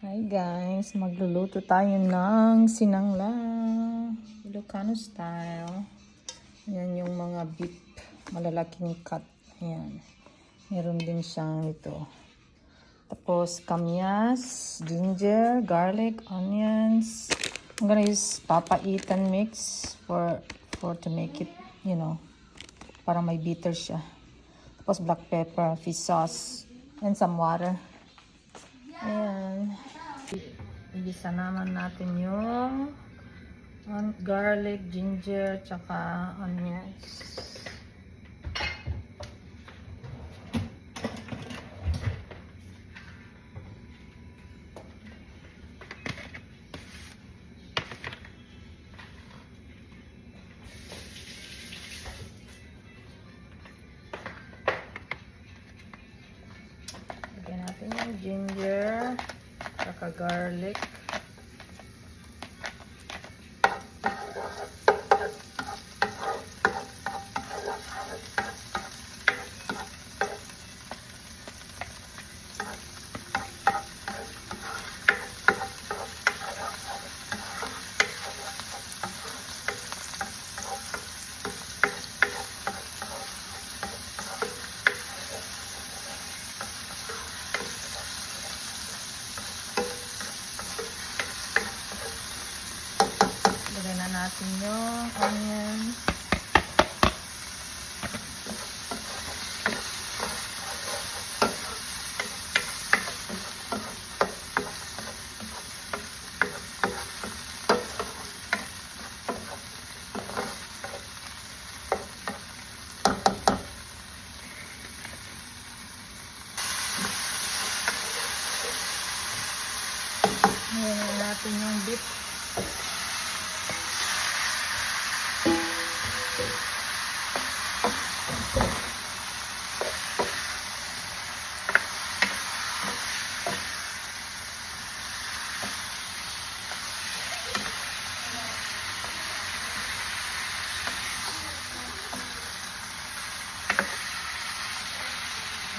Hi guys, magluluto tayo ng sinanglang Ilocano style. Ayan yung mga beef, malalaking cut. Ayan. Meron din siyang ito. Tapos kamyas, ginger, garlic, onions. I'm gonna use papaitan mix for to make it, para may bitter siya. Tapos black pepper, fish sauce, and some water. Ayan. Igisa naman natin yung garlic, ginger, tsaka onions. Lagyan natin yung ginger, tsaka garlic. Lagyan na natin yung onion. Lagyan natin yung beef.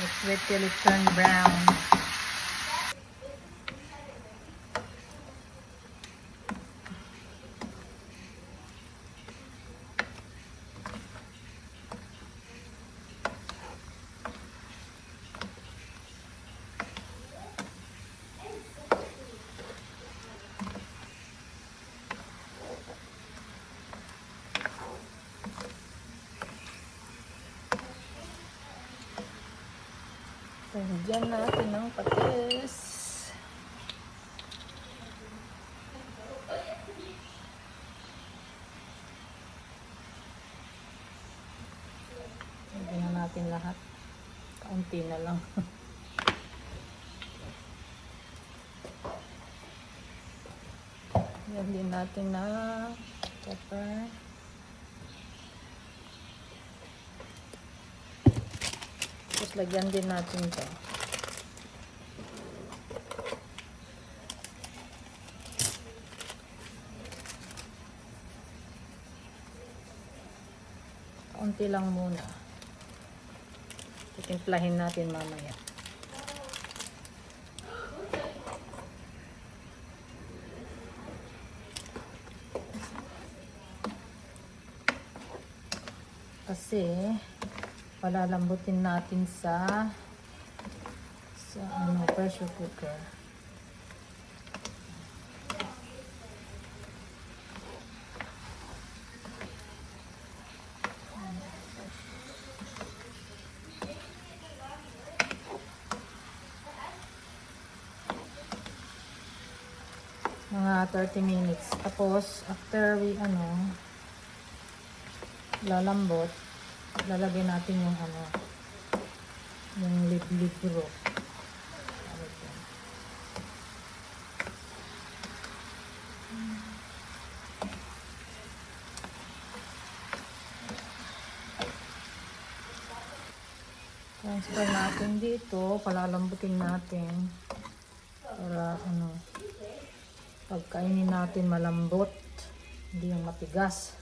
Let's wait till it turns brown. Lagyan natin ng patis. Lagyan na natin lahat. Kaunti na lang. Lagyan din natin na pepper. Tapos lagyan din natin ito. Kaunti lang muna. Titimplahin natin mamaya. Kasi palalambutin natin sa pressure cooker. Mga 30 minutes. Tapos after we lalambot, lalagyan natin yung libro. Transfer natin dito, palalambutin natin para pagkainin natin malambot, hindi yung matigas.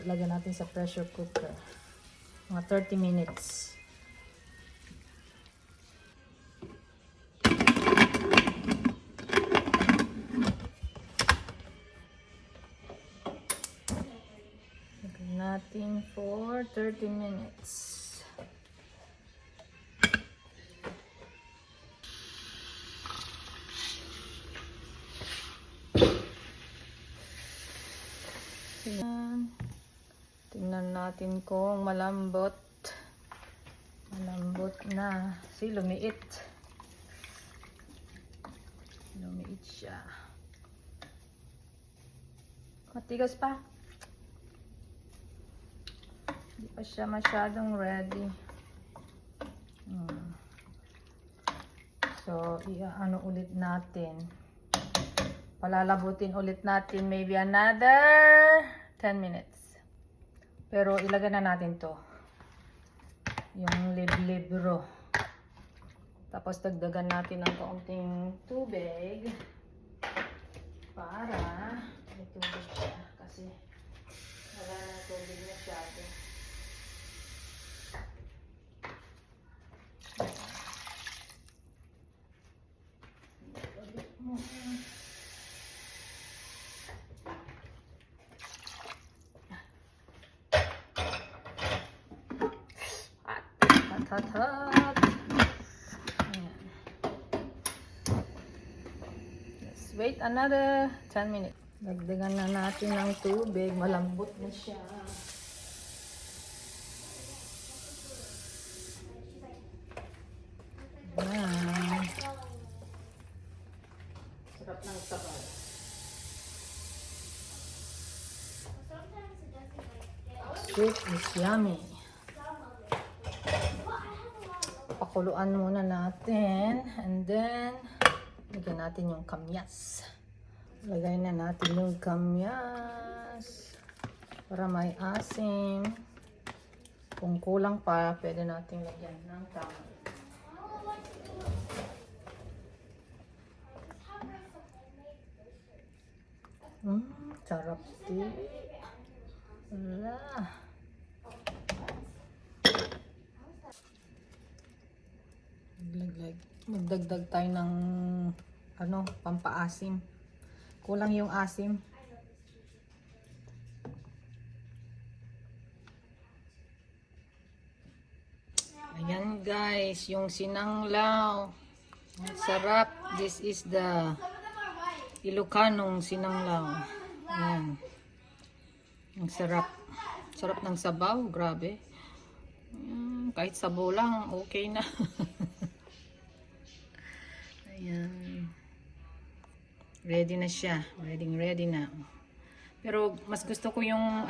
Lagyan natin sa pressure cooker. Mga 30 minutes. natin for 30 minutes. Tingnan natin kung malambot. Malambot na. Si lumiit. Lumiit siya. Matigas pa. Hindi pa siya masyadong ready. So, ano ulit natin. Palalabutin ulit natin maybe another 10 minutes. Pero ilagay na natin to. Yung libro. Tapos dagdagan natin ng kaunting tubig para may tubig siya kasi wala na tubig masyado. Hot. Let's wait another 10 minutes. Dagdagan na natin ng tubig. Malambot na siya. Yan. Sarap ng sabaw. Soup is yummy. Pakuluan muna natin. And then, lagyan natin yung kamyas. Lagay na natin yung kamyas. Para may asim. Kung kulang pa, pwede natin lagyan ng tama. Sarap din. Wala. Magdagdag tayo ng pampaasim. Kulang yung asim. Ayan guys, yung sinanglaw. Sarap. This is the Ilocanong sinanglaw. Ayan. Ang sarap. Sarap ng sabaw. Grabe. Kahit sabaw lang, okay na. Ayan. Ready na siya. Ready na. Pero mas gusto ko yung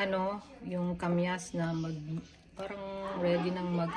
yung kamyas na parang ready nang mag